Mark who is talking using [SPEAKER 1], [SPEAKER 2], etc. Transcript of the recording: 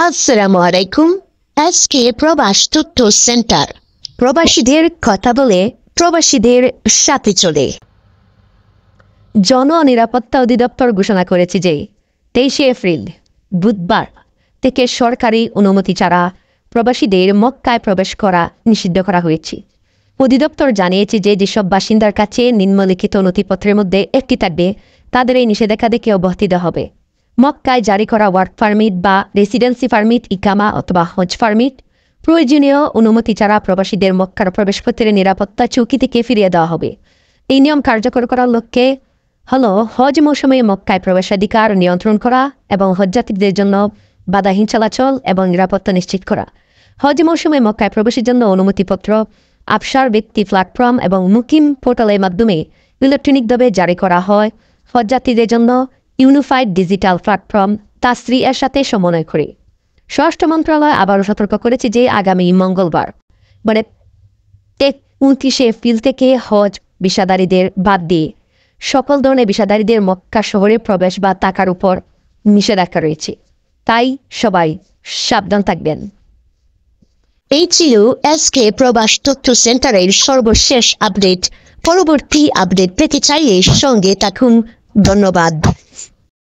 [SPEAKER 1] আসসালামু আলাইকুম। আজকে প্রবাস তথ্য সেন্টার প্রবাসীদের কথা বলে প্রবাসীদের সাথে চলে। জননিরাপত্তা অধিদপ্তর ঘোষণা করেছে যে 23শে এপ্রিল বুধবার থেকে সরকারি অনুমতি ছাড়া প্রবাসীদের মক্কায় প্রবেশ করা নিষিদ্ধ করা হয়েছে। অধিদপ্তর জানিয়েছে যে যেসব বাসিন্দার কাছে নিম্নলিখিত নথিপত্রের মধ্যে একটি থাকবে তাদের এই নিষেধাজ্ঞা থেকে অব্যাহতি দেওয়া হবে। মক্কায় জারি করা ওয়ার্ক পারমিট বা রেসিডেন্সি পারমিট, ইকামা অথবা হজ পারমিট, প্রয়োজনীয় অনুমতি ছাড়া প্রবাসীদের মক্কার প্রবেশপত্রের নিরাপত্তা চৌকি থেকে ফিরিয়ে দেওয়া হবে। এই নিয়ম কার্যকর করার লক্ষ্যে হলো হজ মৌসুমে মক্কায় প্রবেশাধিকার নিয়ন্ত্রণ করা এবং হজযাত্রীদের জন্য বাধাহীন চলাচল এবং নিরাপত্তা নিশ্চিত করা। হজ মৌসুমে মক্কায় প্রবেশের জন্য অনুমতিপত্র আবসার ব্যক্তি প্ল্যাটফর্ম এবং মুকিম পোর্টালের মাধ্যমে ইলেকট্রনিকভাবে জারি করা হয়। হজযাত্রীদের জন্য ইউনিফাইড ডিজিটাল প্ল্যাটফর্ম তাসরি এর সাথে সমন্বয় করে। স্বরাষ্ট্র মন্ত্রণালয় আবারও সতর্ক করেছে যে আগামী মঙ্গলবার 29শে এপ্রিল থেকে হজ ভিসাধারীদের বাদ দিয়ে সকল ধরনের ভিসাধারীদের মক্কা শহরে প্রবেশ বা থাকার উপর নিষেধাজ্ঞা রয়েছে। তাই সবাই সাবধান থাকবেন। এই ছিল আজকে প্রবাস তথ্য সেন্টারের সর্বশেষ আপডেট। পরবর্তী আপডেট পেতে চাইলে সঙ্গে থাকুন। ধন্যবাদ।